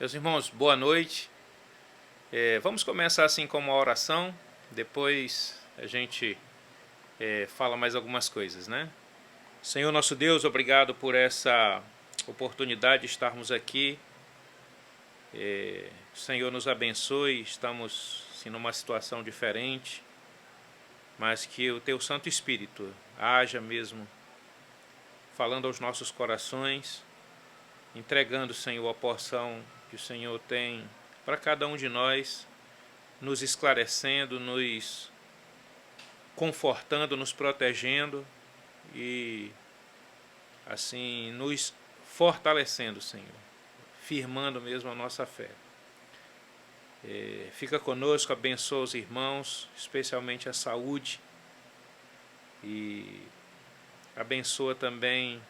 Meus irmãos, boa noite. Vamos começar assim com uma oração, depois a gente fala mais algumas coisas, né? Senhor nosso Deus, obrigado por essa oportunidade de estarmos aqui. O Senhor nos abençoe, estamos assim, numa situação diferente, mas que o Teu Santo Espírito haja mesmo falando aos nossos corações, entregando, Senhor, a porção que o Senhor tem para cada um de nós, nos esclarecendo, nos confortando, nos protegendo e assim nos fortalecendo, Senhor, firmando mesmo a nossa fé. Fica conosco, abençoa os irmãos, especialmente a saúde, e abençoa também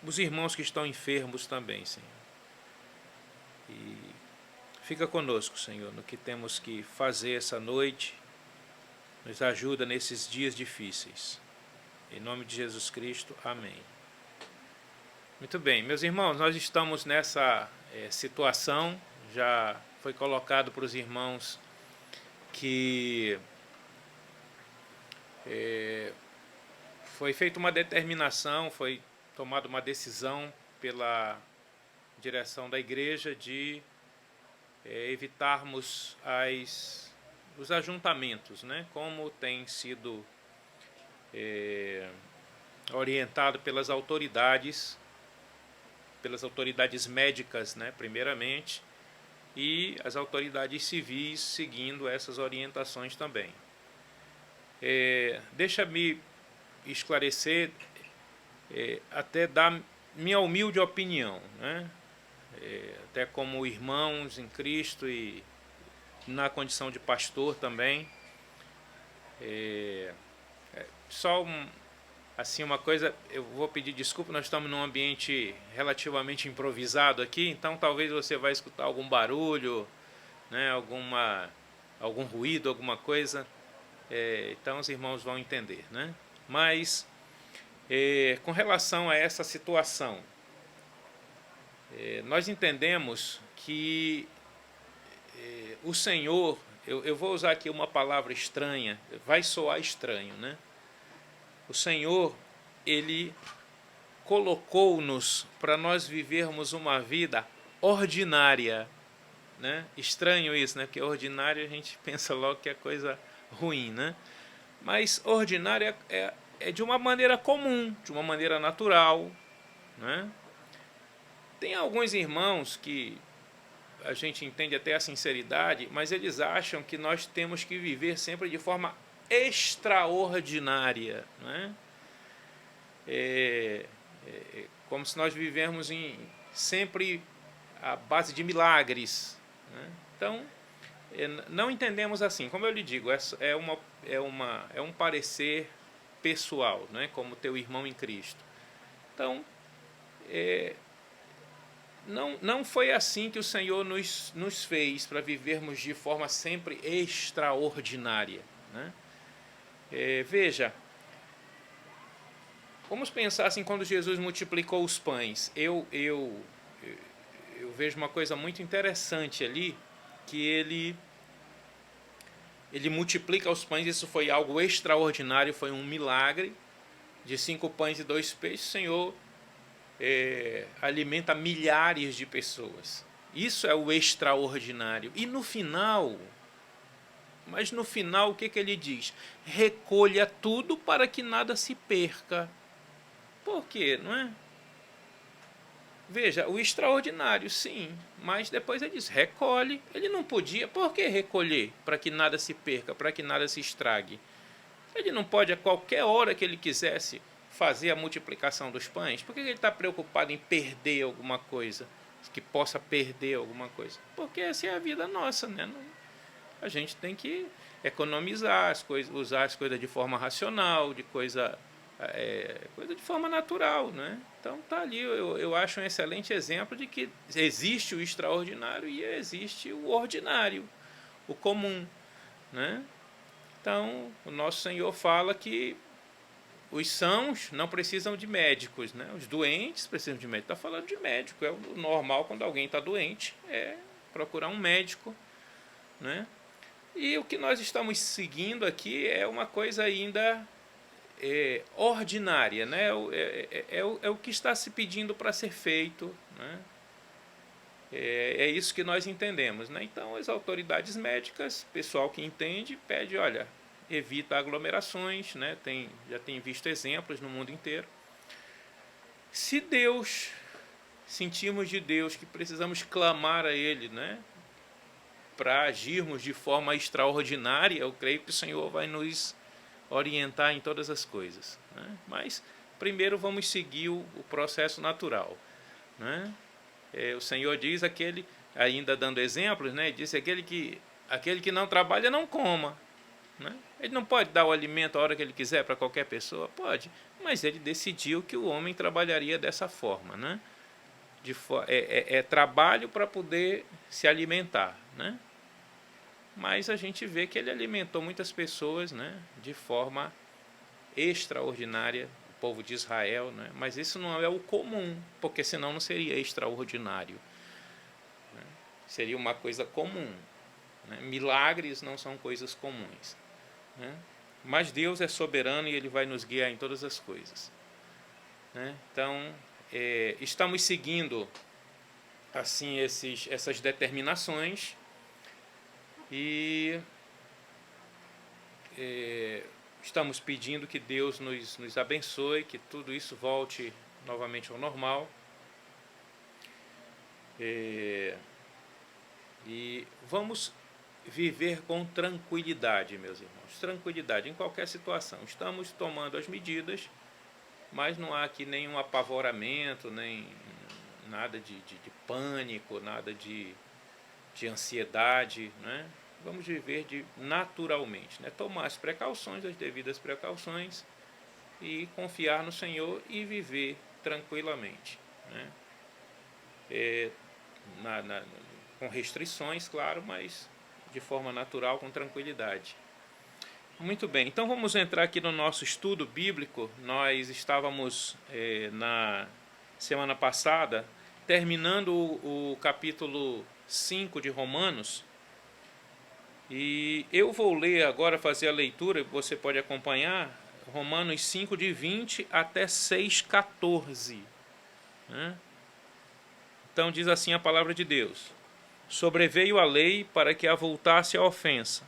os irmãos que estão enfermos também, Senhor. E fica conosco, Senhor, no que temos que fazer essa noite. Nos ajuda nesses dias difíceis. Em nome de Jesus Cristo, amém. Muito bem, meus irmãos, nós estamos nessa situação. Já foi colocado para os irmãos que foi feita uma determinação, foi tomada uma decisão pela direção da igreja de evitarmos os ajuntamentos, né? Como tem sido orientado pelas autoridades médicas, né, primeiramente, e as autoridades civis seguindo essas orientações também. Deixa-me esclarecer, até dar minha humilde opinião, né? Até como irmãos em Cristo e na condição de pastor também. Só assim, uma coisa, eu vou pedir desculpa, nós estamos num ambiente relativamente improvisado aqui, então talvez você vai escutar algum barulho, né, algum ruído, alguma coisa, então os irmãos vão entender, né? Mas, com relação a essa situação, nós entendemos que o Senhor, eu vou usar aqui uma palavra estranha, vai soar estranho, né? O Senhor, Ele colocou-nos para nós vivermos uma vida ordinária, né? Estranho isso, né? Porque ordinário a gente pensa logo que é coisa ruim, né? Mas ordinária é de uma maneira comum, de uma maneira natural, né? Tem alguns irmãos que a gente entende até a sinceridade, mas eles acham que nós temos que viver sempre de forma extraordinária, né? Como se nós vivemos sempre à base de milagres, né? Então, não entendemos assim. Como eu lhe digo, é um parecer pessoal, né? Como teu irmão em Cristo. Então, não foi assim que o Senhor nos fez para vivermos de forma sempre extraordinária, né? Veja, vamos pensar assim, quando Jesus multiplicou os pães, eu vejo uma coisa muito interessante ali, que ele multiplica os pães, isso foi algo extraordinário, foi um milagre, de 5 pães e 2 peixes, o Senhor alimenta milhares de pessoas. Isso é o extraordinário. E no final, o que ele diz? Recolha tudo para que nada se perca. Por quê, não é? Veja, o extraordinário, sim, mas depois ele diz, recolhe. Ele não podia, por que recolher? Para que nada se perca, para que nada se estrague. Ele não pode, a qualquer hora que ele quisesse, fazer a multiplicação dos pães? Por que ele está preocupado em perder alguma coisa? Que possa perder alguma coisa? Porque essa é a vida nossa, né? A gente tem que economizar as coisas, usar as coisas de forma racional, coisa de forma natural, né? Então tá ali, eu acho um excelente exemplo de que existe o extraordinário e existe o ordinário, o comum, né? Então o nosso Senhor fala que os sãos não precisam de médicos, né? Os doentes precisam de médico. Está falando de médico. É o normal quando alguém está doente, é procurar um médico, né? E o que nós estamos seguindo aqui é uma coisa ainda ordinária, né? É o que está se pedindo para ser feito, né? É isso que nós entendemos, né? Então, as autoridades médicas, pessoal que entende, pede, olha, evita aglomerações, né? Já tem visto exemplos no mundo inteiro. Se Deus, sentimos de Deus que precisamos clamar a Ele, né? Para agirmos de forma extraordinária, eu creio que o Senhor vai nos orientar em todas as coisas, né? Mas primeiro vamos seguir o processo natural, né? O Senhor diz aquele, ainda dando exemplos, né? Diz aquele que não trabalha não coma, né? Ele não pode dar o alimento a hora que ele quiser para qualquer pessoa, pode, mas ele decidiu que o homem trabalharia dessa forma, né? Trabalho para poder se alimentar, né? Mas a gente vê que ele alimentou muitas pessoas, né? De forma extraordinária, o povo de Israel, né? Mas isso não é o comum, porque senão não seria extraordinário, né? Seria uma coisa comum, né? Milagres não são coisas comuns, né? Mas Deus é soberano e Ele vai nos guiar em todas as coisas, né? Então, estamos seguindo assim essas determinações e estamos pedindo que Deus nos abençoe, que tudo isso volte novamente ao normal. E vamos viver com tranquilidade, meus irmãos. Tranquilidade em qualquer situação. Estamos tomando as medidas, mas não há aqui nenhum apavoramento, nem nada de pânico, nada de ansiedade, né? Vamos viver naturalmente, né? Tomar as precauções, as devidas precauções, e confiar no Senhor e viver tranquilamente, né? Com restrições, claro, mas de forma natural, com tranquilidade. Muito bem, então vamos entrar aqui no nosso estudo bíblico. Nós estávamos na semana passada terminando o capítulo 5 de Romanos, e eu vou ler agora, fazer a leitura, você pode acompanhar, Romanos 5, de 20 até 6,14, né? Então diz assim a palavra de Deus: sobreveio a lei para que avultasse a ofensa,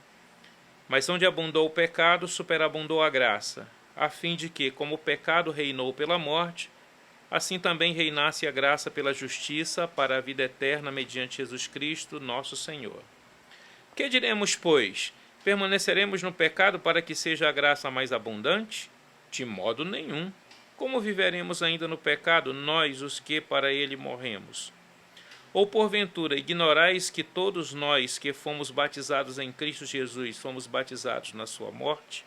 mas onde abundou o pecado, superabundou a graça, a fim de que, como o pecado reinou pela morte, assim também reinasse a graça pela justiça para a vida eterna mediante Jesus Cristo, nosso Senhor. Que diremos, pois? Permaneceremos no pecado para que seja a graça mais abundante? De modo nenhum. Como viveremos ainda no pecado, nós, os que para ele morremos? Ou porventura ignorais que todos nós que fomos batizados em Cristo Jesus fomos batizados na sua morte?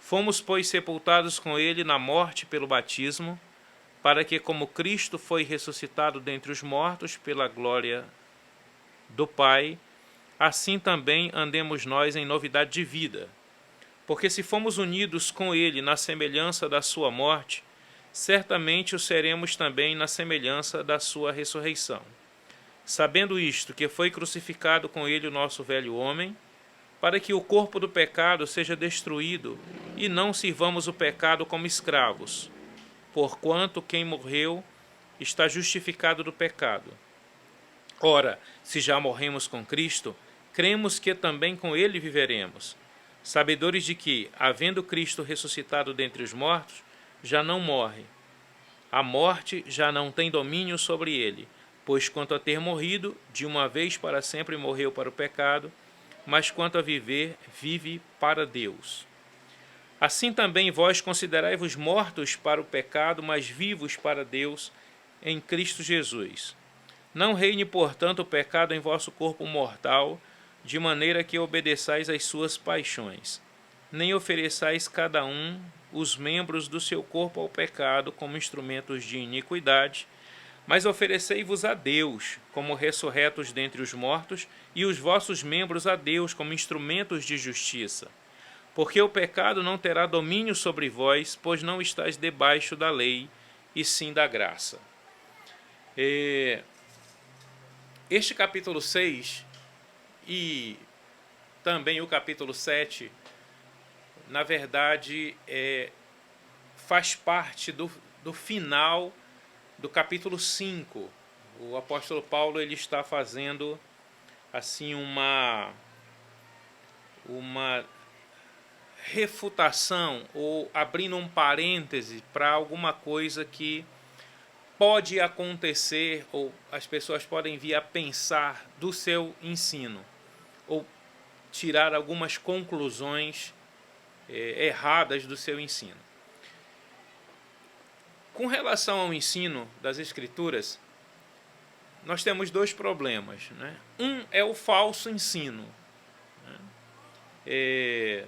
Fomos, pois, sepultados com ele na morte pelo batismo, para que, como Cristo foi ressuscitado dentre os mortos pela glória do Pai, assim também andemos nós em novidade de vida. Porque se fomos unidos com ele na semelhança da sua morte, certamente o seremos também na semelhança da sua ressurreição. Sabendo isto, que foi crucificado com ele o nosso velho homem, para que o corpo do pecado seja destruído e não sirvamos o pecado como escravos, porquanto quem morreu está justificado do pecado. Ora, se já morremos com Cristo, cremos que também com ele viveremos, sabedores de que, havendo Cristo ressuscitado dentre os mortos, já não morre. A morte já não tem domínio sobre ele, pois quanto a ter morrido, de uma vez para sempre morreu para o pecado, mas quanto a viver, vive para Deus. Assim também vós considerai-vos mortos para o pecado, mas vivos para Deus em Cristo Jesus. Não reine, portanto, o pecado em vosso corpo mortal, de maneira que obedeçais às suas paixões. Nem ofereçais cada um os membros do seu corpo ao pecado como instrumentos de iniquidade, mas oferecei-vos a Deus como ressurretos dentre os mortos, e os vossos membros a Deus como instrumentos de justiça. Porque o pecado não terá domínio sobre vós, pois não estáis debaixo da lei, e sim da graça. Este capítulo 6 e também o capítulo 7, na verdade, faz parte do final do capítulo 5. O apóstolo Paulo ele está fazendo assim uma refutação ou abrindo um parêntese para alguma coisa que pode acontecer ou as pessoas podem vir a pensar do seu ensino ou tirar algumas conclusões erradas do seu ensino. Com relação ao ensino das Escrituras, nós temos dois problemas, né? Um é o falso ensino, né? É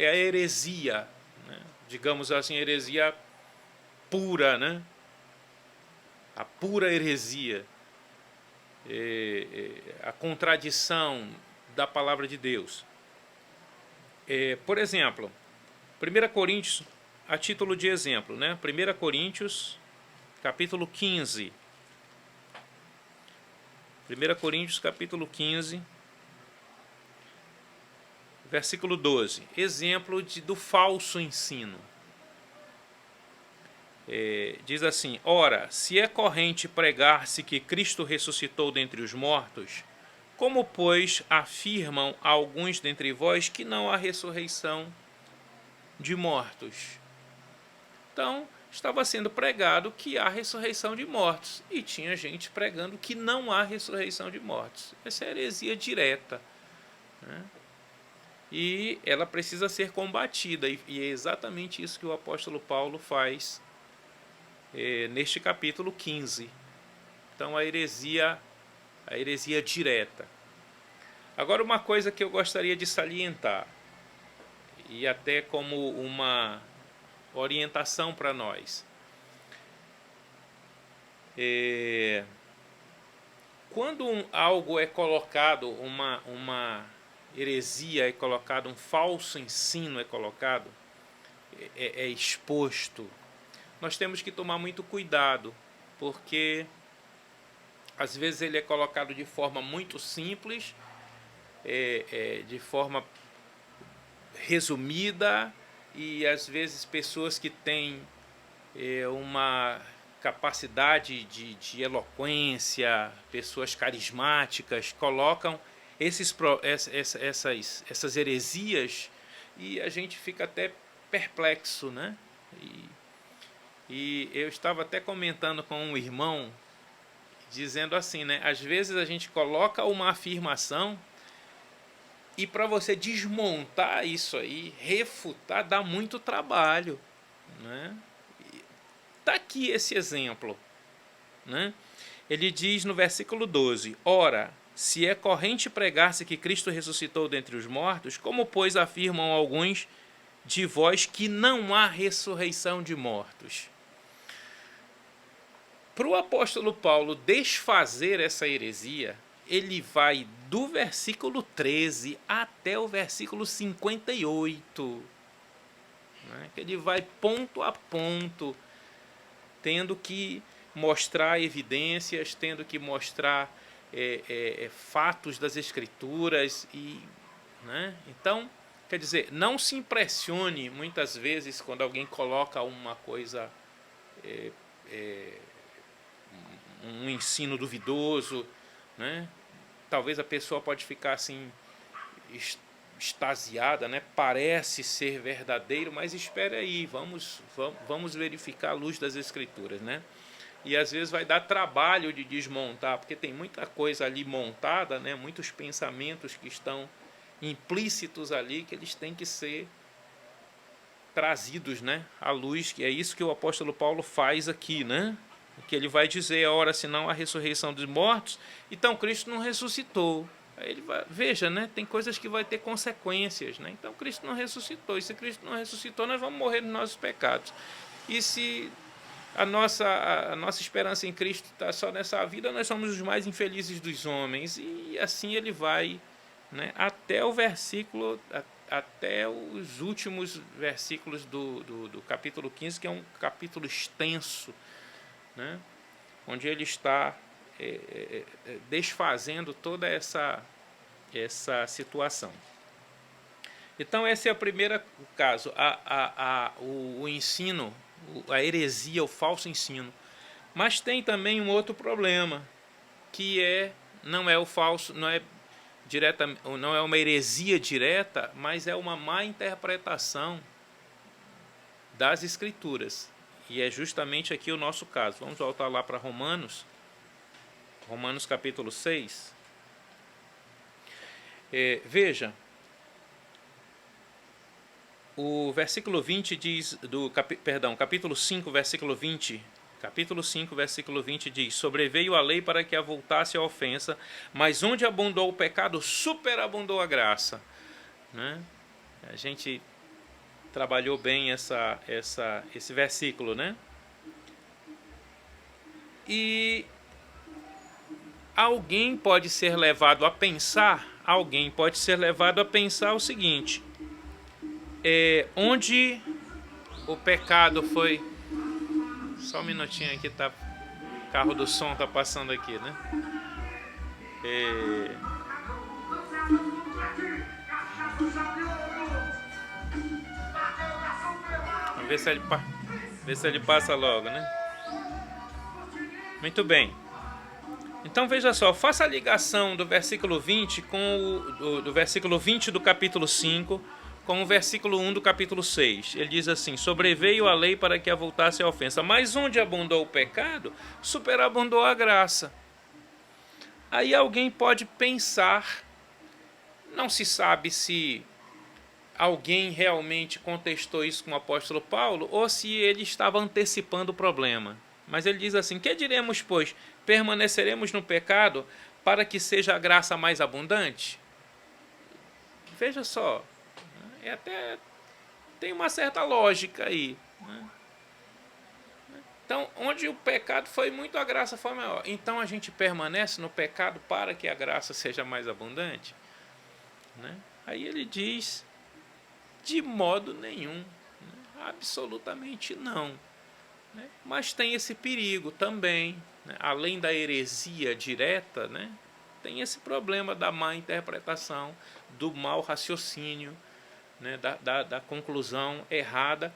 a heresia, né? Digamos assim, heresia pura, né? A pura heresia, a contradição da palavra de Deus. Por exemplo, 1 Coríntios, a título de exemplo, né? 1 Coríntios, capítulo 15. 1 Coríntios, capítulo 15, versículo 12. Exemplo do falso ensino. Diz assim: ora, se é corrente pregar-se que Cristo ressuscitou dentre os mortos, como, pois, afirmam alguns dentre vós que não há ressurreição de mortos? Então, estava sendo pregado que há ressurreição de mortos, e tinha gente pregando que não há ressurreição de mortos. Essa é heresia direta, né? E ela precisa ser combatida, e é exatamente isso que o apóstolo Paulo faz neste capítulo 15. Então, a heresia direta. Agora, uma coisa que eu gostaria de salientar, e até como uma orientação para nós. Quando algo é colocado, uma heresia é colocada, um falso ensino é colocado, é exposto, nós temos que tomar muito cuidado, porque às vezes ele é colocado de forma muito simples, de forma resumida, e às vezes pessoas que têm uma capacidade de eloquência, pessoas carismáticas, colocam essas heresias, e a gente fica até perplexo, né? E eu estava até comentando com um irmão, dizendo assim, né? Às vezes a gente coloca uma afirmação e para você desmontar isso aí, refutar, dá muito trabalho, né? Está aqui esse exemplo, né? Ele diz no versículo 12: ora, se é corrente pregar-se que Cristo ressuscitou dentre os mortos, como, pois, afirmam alguns de vós que não há ressurreição de mortos? Para o apóstolo Paulo desfazer essa heresia, ele vai do versículo 13 até o versículo 58. Né? Ele vai ponto a ponto, tendo que mostrar evidências, tendo que mostrar fatos das Escrituras. Né? Então, quer dizer, não se impressione muitas vezes quando alguém coloca uma coisa, um ensino duvidoso, né? Talvez a pessoa pode ficar assim extasiada, né? Parece ser verdadeiro, mas espere aí, vamos verificar a luz das Escrituras, né? E às vezes vai dar trabalho de desmontar, porque tem muita coisa ali montada, né? Muitos pensamentos que estão implícitos ali, que eles têm que ser trazidos, né, à luz, que é isso que o apóstolo Paulo faz aqui, né? Que ele vai dizer: ora, se não há ressurreição dos mortos, então Cristo não ressuscitou. Aí ele vai, veja, né, tem coisas que vai ter consequências, né? Então Cristo não ressuscitou, e se Cristo não ressuscitou, nós vamos morrer nos nossos pecados. E se a nossa esperança em Cristo está só nessa vida, nós somos os mais infelizes dos homens. E assim ele vai né, até o versículo, até os últimos versículos do capítulo 15, que é um capítulo extenso, né, onde ele está desfazendo toda essa situação. Então, esse é o primeiro caso, o ensino, a heresia, o falso ensino. Mas tem também um outro problema, que não é o falso, não é uma heresia direta, mas é uma má interpretação das Escrituras. E é justamente aqui o nosso caso. Vamos voltar lá para Romanos capítulo 6. Veja, o versículo 20 diz, capítulo 5, versículo 20, capítulo 5, versículo 20 diz: sobreveio a lei para que avultasse a ofensa, mas onde abundou o pecado, superabundou a graça. Né? A gente trabalhou bem esse versículo, né? E alguém pode ser levado a pensar o seguinte: onde o pecado foi... Só um minutinho aqui, tá? O carro do som tá passando aqui, né? Vamos ver se ele passa logo, né? Muito bem. Então veja só, faça a ligação do versículo 20 do versículo 20 do capítulo 5 com o versículo 1 do capítulo 6. Ele diz assim: sobreveio a lei para que avultasse a ofensa, mas onde abundou o pecado, superabundou a graça. Aí alguém pode pensar, não se sabe se alguém realmente contestou isso com o apóstolo Paulo ou se ele estava antecipando o problema. Mas ele diz assim: que diremos, pois? Permaneceremos no pecado para que seja a graça mais abundante? Veja só, até tem uma certa lógica aí, né? Então, onde o pecado foi muito, a graça foi maior. Então a gente permanece no pecado para que a graça seja mais abundante, né? Aí ele diz: de modo nenhum, né? Absolutamente não, né? Mas tem esse perigo também, né? Além da heresia direta, né? Tem esse problema da má interpretação, do mau raciocínio, né? da conclusão errada,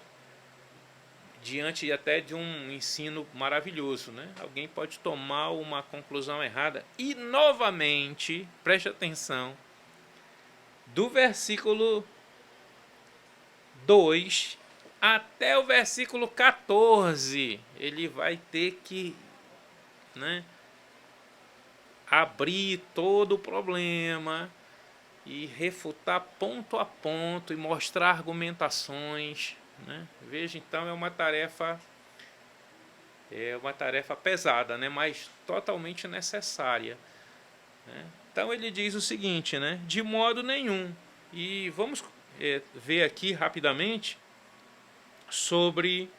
diante até de um ensino maravilhoso, né? Alguém pode tomar uma conclusão errada e, novamente, preste atenção, do versículo 2 até o versículo 14, ele vai ter que, né, abrir todo o problema e refutar ponto a ponto e mostrar argumentações, né? Veja, então, é uma tarefa pesada, né? Mas totalmente necessária, né? Então ele diz o seguinte, né? De modo nenhum. E vamos ver aqui rapidamente sobre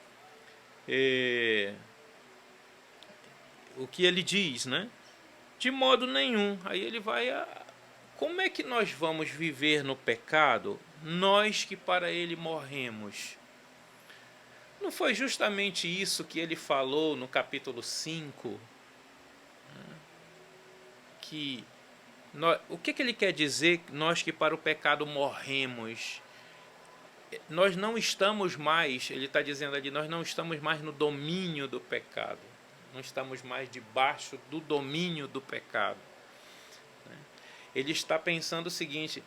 o que ele diz, né? De modo nenhum. Aí ele vai como é que nós vamos viver no pecado, nós que para ele morremos? Não foi justamente isso que ele falou no capítulo 5? Que o que ele quer dizer, nós que para o pecado morremos? Nós não estamos mais, ele está dizendo ali, nós não estamos mais no domínio do pecado. Não estamos mais debaixo do domínio do pecado. Ele está pensando o seguinte: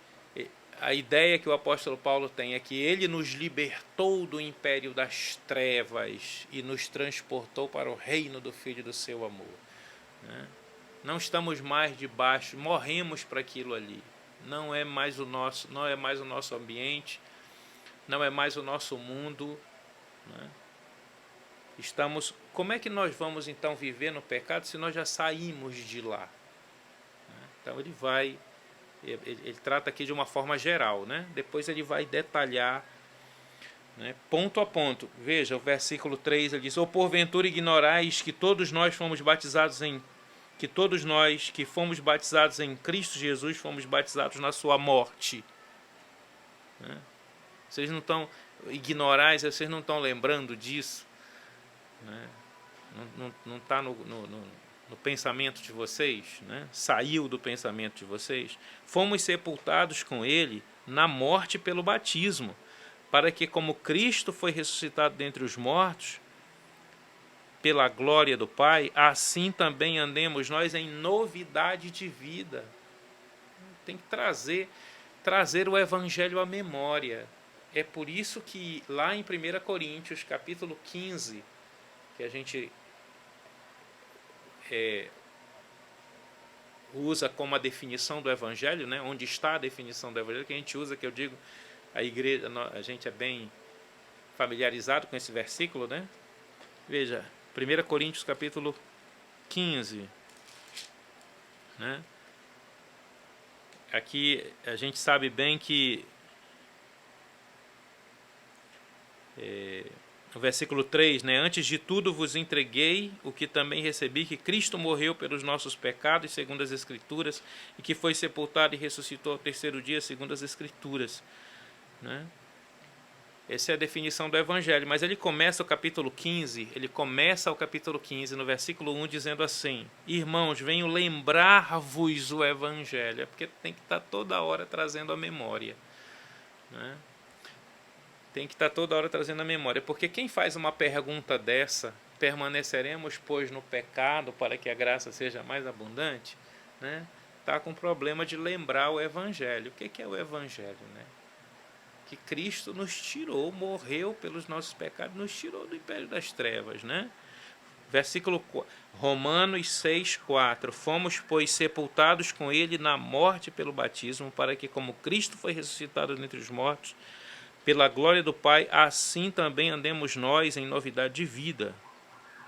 a ideia que o apóstolo Paulo tem é que ele nos libertou do império das trevas e nos transportou para o reino do Filho do seu amor, né? Não estamos mais debaixo, morremos para aquilo ali. Não é mais o nosso ambiente, não é mais o nosso mundo, né? Como é que nós vamos então viver no pecado se nós já saímos de lá? Então ele trata aqui de uma forma geral, né? Depois ele vai detalhar, né, ponto a ponto. Veja, o versículo 3, ele diz: ou porventura ignorais que todos nós fomos batizados em que todos nós que fomos batizados em Cristo Jesus, fomos batizados na sua morte. Né? Vocês não estão ignorais, vocês não estão lembrando disso. Né? Não está no pensamento de vocês, né? Saiu do pensamento de vocês. Fomos sepultados com ele na morte pelo batismo, para que, como Cristo foi ressuscitado dentre os mortos, pela glória do Pai, assim também andemos nós em novidade de vida. Tem que trazer o Evangelho à memória. É por isso que lá em 1 Coríntios, capítulo 15, que a gente usa como a definição do Evangelho, né? Onde está a definição do Evangelho, que a gente usa, que eu digo, a igreja, a gente é bem familiarizado com esse versículo, né? Veja, 1 Coríntios capítulo 15, né? Aqui a gente sabe bem que no versículo 3, né? Antes de tudo vos entreguei o que também recebi, que Cristo morreu pelos nossos pecados, segundo as Escrituras, e que foi sepultado e ressuscitou ao terceiro dia, segundo as Escrituras. Né? Essa é a definição do Evangelho, mas ele começa o capítulo 15, no versículo 1, dizendo assim: irmãos, venho lembrar-vos o Evangelho, porque tem que estar toda hora trazendo a memória. Né? Tem que estar toda hora trazendo a memória, porque quem faz uma pergunta dessa, permaneceremos, pois, no pecado para que a graça seja mais abundante, né? Está com problema de lembrar o Evangelho. O que é o Evangelho? Né? Que Cristo nos tirou, morreu pelos nossos pecados, nos tirou do império das trevas. Né? Versículo 4, Romanos 6,4: fomos, pois, sepultados com ele na morte pelo batismo, para que, como Cristo foi ressuscitado dentre os mortos, pela glória do Pai, assim também andemos nós em novidade de vida.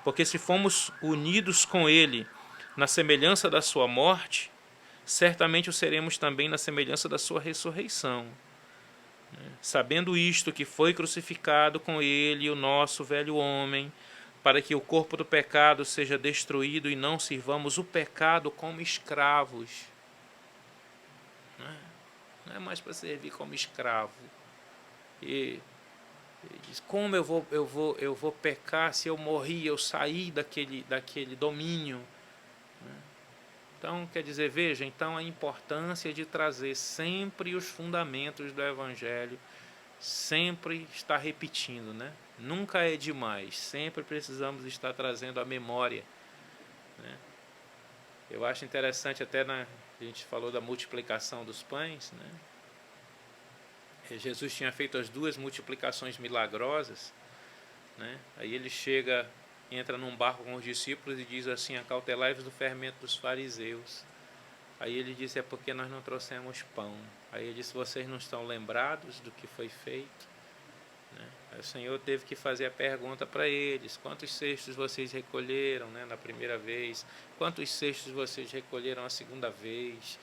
Porque se fomos unidos com ele na semelhança da sua morte, certamente o seremos também na semelhança da sua ressurreição. Sabendo isto, que foi crucificado com ele o nosso velho homem, para que o corpo do pecado seja destruído e não sirvamos o pecado como escravos. Não é mais para servir como escravo. E diz, como eu vou pecar se eu morri, eu saí daquele domínio? Então, quer dizer, veja, então a importância de trazer sempre os fundamentos do Evangelho, sempre estar repetindo, né? Nunca é demais, sempre precisamos estar trazendo a memória. Né? Eu acho interessante, até a gente falou da multiplicação dos pães, né? Jesus tinha feito as 2 multiplicações milagrosas, né? Aí ele entra num barco com os discípulos e diz assim: acautelai-vos do fermento dos fariseus. Aí ele disse: é porque nós não trouxemos pão. Aí ele disse: vocês não estão lembrados do que foi feito? Né? Aí o Senhor teve que fazer a pergunta para eles: quantos cestos vocês recolheram, né, na primeira vez? Quantos cestos vocês recolheram a segunda vez?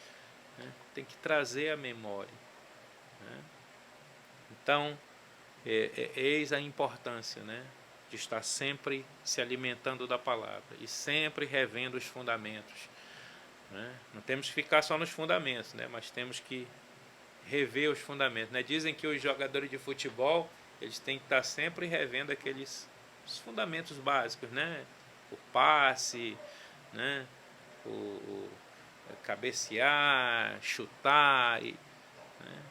Né? Tem que trazer a memória. Né? Então, eis a importância, né, de estar sempre se alimentando da palavra e sempre revendo os fundamentos. Né? Não temos que ficar só nos fundamentos, né, mas temos que rever os fundamentos. Né? Dizem que os jogadores de futebol, eles têm que estar sempre revendo os fundamentos básicos, né? O passe, né? o cabecear, chutar, né?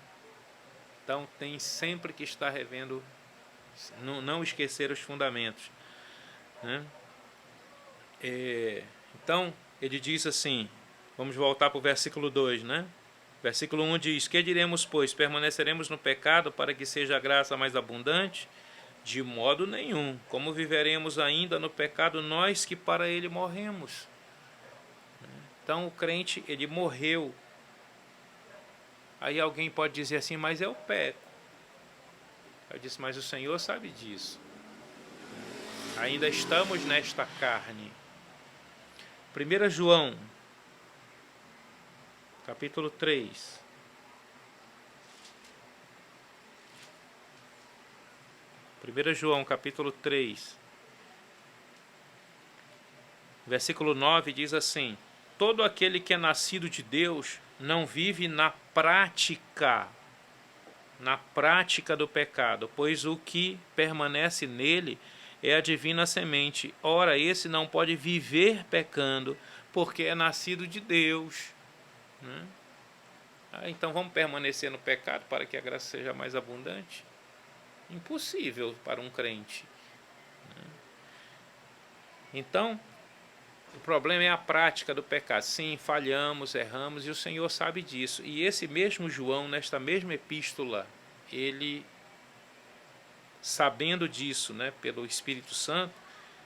Então tem sempre que estar revendo, não esquecer os fundamentos. Né? Então ele diz assim, vamos voltar para o versículo 2, né? Versículo 1 diz: que diremos, pois? Permaneceremos no pecado para que seja a graça mais abundante? De modo nenhum. Como viveremos ainda no pecado, nós que para ele morremos? Então o crente, ele morreu. Aí alguém pode dizer assim: mas eu peco. Eu disse: mas o Senhor sabe disso. Ainda estamos nesta carne. 1 João, capítulo 3. João, capítulo 3, versículo 9, diz assim: todo aquele que é nascido de Deus não vive na prática do pecado, pois o que permanece nele é a divina semente. Ora, esse não pode viver pecando, porque é nascido de Deus. Né? Então vamos permanecer no pecado para que a graça seja mais abundante? Impossível para um crente. Então, o problema é a prática do pecado. Sim, falhamos, erramos, e o Senhor sabe disso. E esse mesmo João, nesta mesma epístola, ele, sabendo disso, né, pelo Espírito Santo,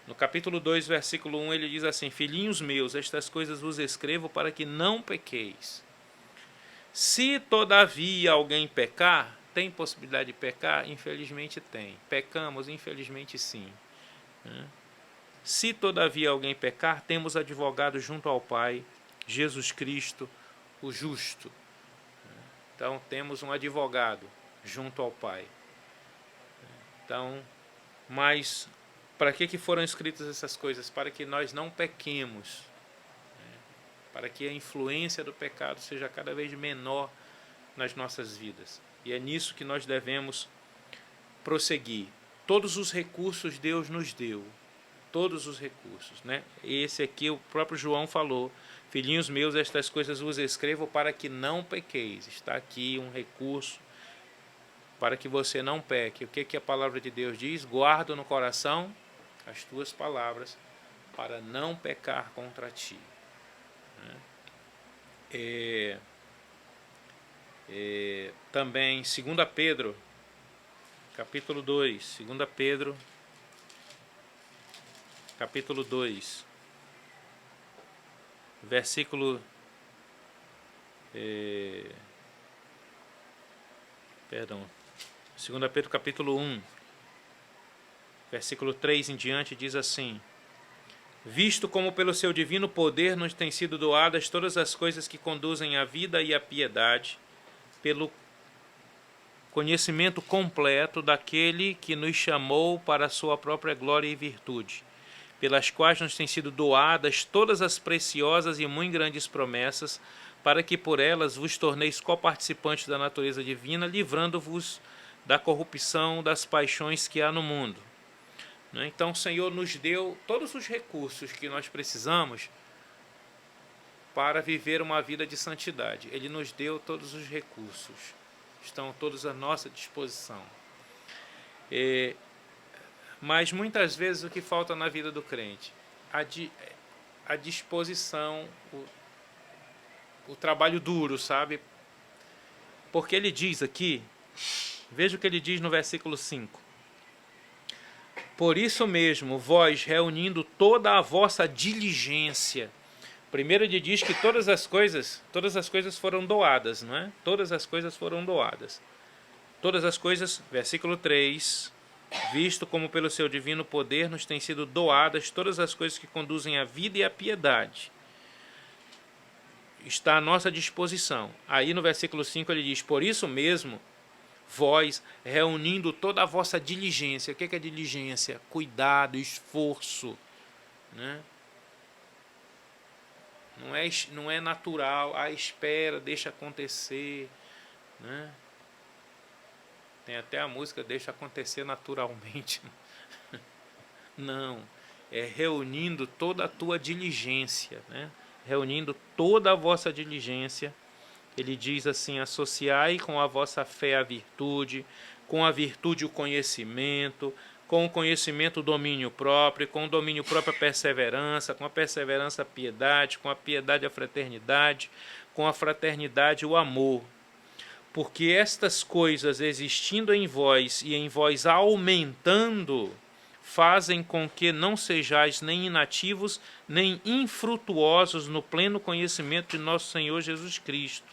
no capítulo 2, versículo 1, ele diz assim: filhinhos meus, estas coisas vos escrevo para que não pequeis. Se todavia alguém pecar, tem possibilidade de pecar? Infelizmente tem. Pecamos? Infelizmente sim. Se todavia alguém pecar, temos advogado junto ao Pai, Jesus Cristo, o justo. Então temos um advogado junto ao Pai. Então, mas para que foram escritas essas coisas? Para que nós não pequemos, para que a influência do pecado seja cada vez menor nas nossas vidas. E é nisso que nós devemos prosseguir. Todos os recursos Deus nos deu. Todos os recursos, né? Esse aqui o próprio João falou: filhinhos meus, estas coisas vos escrevo para que não pequeis. Está aqui um recurso para que você não peque. O que a palavra de Deus diz? Guarda no coração as tuas palavras para não pecar contra ti. Também 2 Pedro, capítulo 2, 2 Pedro, capítulo 2, versículo 2 Pedro capítulo 1, versículo 3 em diante, diz assim: visto como pelo seu divino poder nos têm sido doadas todas as coisas que conduzem à vida e à piedade, pelo conhecimento completo daquele que nos chamou para a sua própria glória e virtude, pelas quais nos têm sido doadas todas as preciosas e muito grandes promessas, para que por elas vos torneis coparticipantes da natureza divina, livrando-vos da corrupção das paixões que há no mundo. Então o Senhor nos deu todos os recursos que nós precisamos para viver uma vida de santidade. Ele nos deu todos os recursos, estão todos à nossa disposição. Mas muitas vezes o que falta na vida do crente? A disposição, o trabalho duro, sabe? Porque ele diz aqui, veja o que ele diz no versículo 5. Por isso mesmo, vós, reunindo toda a vossa diligência. Primeiro ele diz que todas as coisas foram doadas, não é? Todas as coisas foram doadas. Todas as coisas, versículo 3, visto como pelo seu divino poder nos têm sido doadas todas as coisas que conduzem à vida e à piedade. Está à nossa disposição. Aí no versículo 5 ele diz: por isso mesmo, vós, reunindo toda a vossa diligência. O que é diligência? Cuidado, esforço, né? Não é natural, espera, deixa acontecer, né? Tem até a música Deixa Acontecer Naturalmente. Não, é reunindo toda a tua diligência, né? Reunindo toda a vossa diligência. Ele diz assim: associai com a vossa fé a virtude, com a virtude o conhecimento, com o conhecimento o domínio próprio, com o domínio próprio a perseverança, com a perseverança a piedade, com a piedade a fraternidade, com a fraternidade o amor. Porque estas coisas existindo em vós e em vós aumentando, fazem com que não sejais nem inativos, nem infrutuosos no pleno conhecimento de nosso Senhor Jesus Cristo.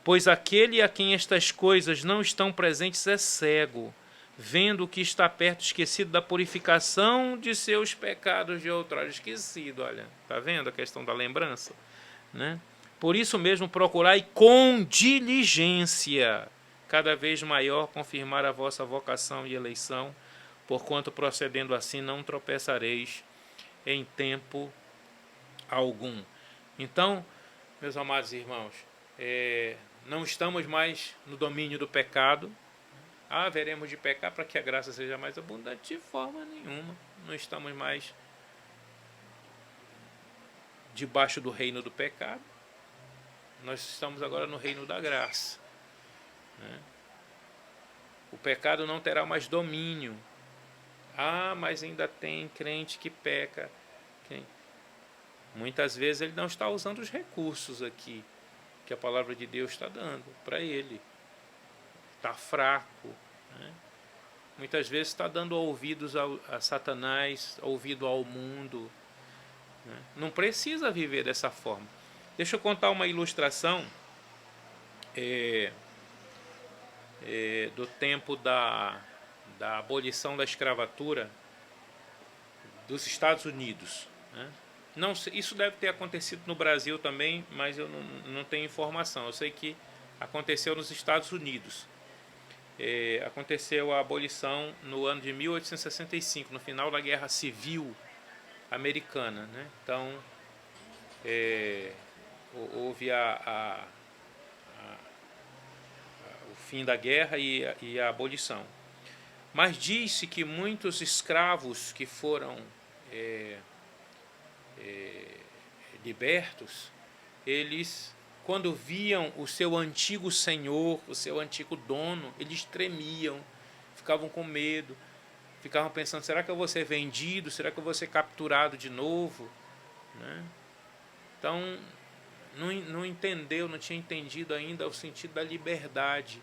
Pois aquele a quem estas coisas não estão presentes é cego, vendo o que está perto, esquecido da purificação de seus pecados de outrora. Esquecido, olha, está vendo a questão da lembrança? Né? Por isso mesmo procurai com diligência, cada vez maior, confirmar a vossa vocação e eleição, porquanto procedendo assim não tropeçareis em tempo algum. Então, meus amados irmãos, não estamos mais no domínio do pecado. Haveremos de pecar para que a graça seja mais abundante? De forma nenhuma. Não estamos mais debaixo do reino do pecado. Nós estamos agora no reino da graça, né? O pecado não terá mais domínio. Mas ainda tem crente que peca. Muitas vezes ele não está usando os recursos aqui que a palavra de Deus está dando para ele. Está fraco, né? Muitas vezes está dando ouvidos a Satanás, ouvido ao mundo, né? Não precisa viver dessa forma. Deixa eu contar uma ilustração do tempo da abolição da escravatura dos Estados Unidos, né? Não, isso deve ter acontecido no Brasil também, mas eu não tenho informação. Eu sei que aconteceu nos Estados Unidos. Aconteceu a abolição no ano de 1865, no final da Guerra Civil Americana, né? Então, houve o fim da guerra e a abolição. Mas diz-se que muitos escravos que foram libertos, eles, quando viam o seu antigo senhor, o seu antigo dono, eles tremiam, ficavam com medo, ficavam pensando: será que eu vou ser vendido? Será que eu vou ser capturado de novo? Né? Então, não entendeu, não tinha entendido ainda o sentido da liberdade,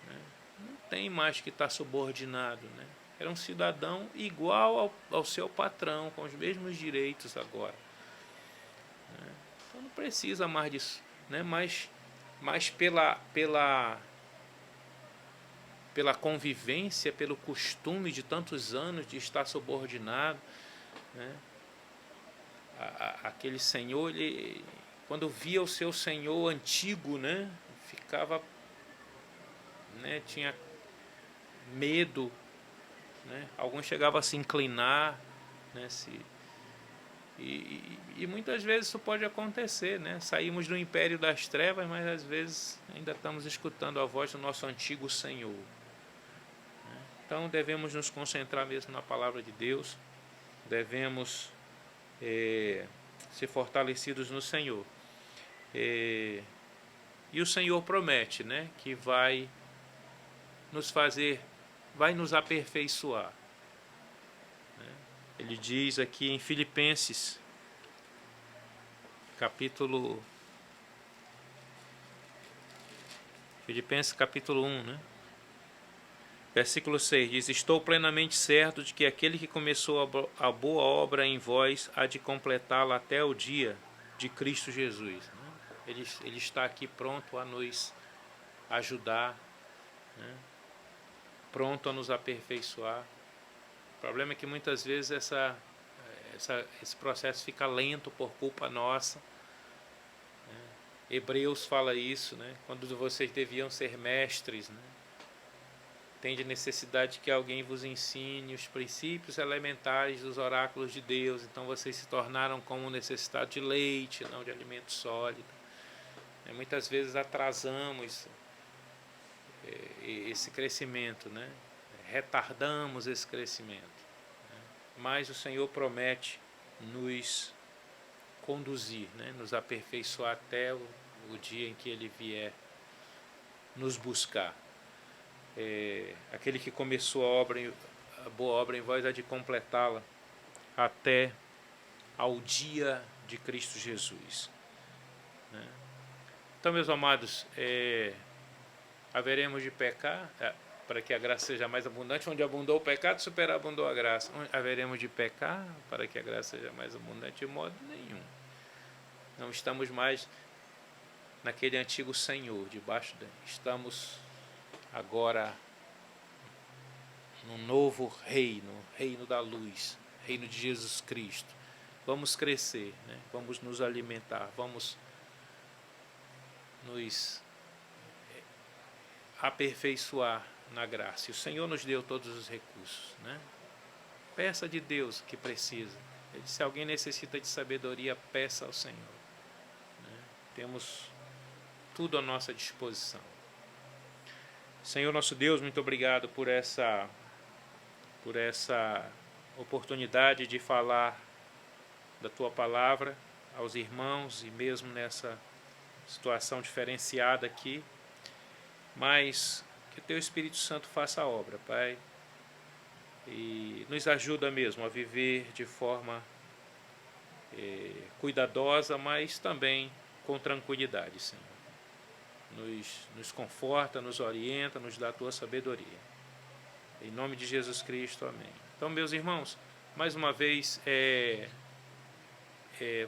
né? Não tem mais que estar subordinado, né? Era um cidadão igual ao seu patrão, com os mesmos direitos agora, né? Então não precisa mais disso, né? Mas pela convivência, pelo costume de tantos anos de estar subordinado, né? Aquele senhor, ele, quando via o seu senhor antigo, né, ficava, né, tinha medo, né? Alguns chegavam a se inclinar, né, e muitas vezes isso pode acontecer, né? Saímos do império das trevas, mas às vezes ainda estamos escutando a voz do nosso antigo Senhor, né? Então devemos nos concentrar mesmo na palavra de Deus, devemos ser fortalecidos no Senhor. E o Senhor promete, né, que vai nos fazer, vai nos aperfeiçoar, né? Ele diz aqui em Filipenses, capítulo 1, né? Versículo 6 diz: estou plenamente certo de que aquele que começou a boa obra em vós há de completá-la até o dia de Cristo Jesus, né? Ele está aqui pronto a nos ajudar, né? Pronto a nos aperfeiçoar. O problema é que muitas vezes esse processo fica lento por culpa nossa, né? Hebreus fala isso, né? Quando vocês deviam ser mestres, né, tende necessidade que alguém vos ensine os princípios elementares dos oráculos de Deus. Então vocês se tornaram como necessitado de leite, não de alimento sólido. Muitas vezes atrasamos esse crescimento, né? Retardamos esse crescimento, né? Mas o Senhor promete nos conduzir, né? Nos aperfeiçoar até o dia em que Ele vier nos buscar. Aquele que começou a boa obra em vós há de completá-la até ao dia de Cristo Jesus, né? Então, meus amados, haveremos de pecar para que a graça seja mais abundante. Onde abundou o pecado, superabundou a graça. Haveremos de pecar para que a graça seja mais abundante? De modo nenhum. Não estamos mais naquele antigo Senhor, debaixo dele. Estamos agora num novo reino, reino da luz, reino de Jesus Cristo. Vamos crescer, né? Vamos nos alimentar, vamos nos aperfeiçoar na graça. E o Senhor nos deu todos os recursos, né? Peça de Deus o que precisa. Ele disse: se alguém necessita de sabedoria, peça ao Senhor. temos tudo à nossa disposição. Senhor nosso Deus, muito obrigado por essa oportunidade de falar da Tua Palavra aos irmãos e mesmo nessa situação diferenciada aqui, mas que o Teu Espírito Santo faça a obra, Pai, e nos ajuda mesmo a viver de forma cuidadosa, mas também com tranquilidade, Senhor. Nos conforta, nos orienta, nos dá a Tua sabedoria. Em nome de Jesus Cristo, amém. Então, meus irmãos, mais uma vez,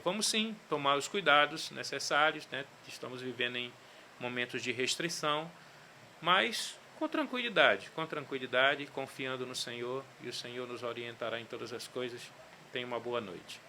vamos sim tomar os cuidados necessários, né? Estamos vivendo em momentos de restrição, mas com tranquilidade, confiando no Senhor, e o Senhor nos orientará em todas as coisas. Tenha uma boa noite.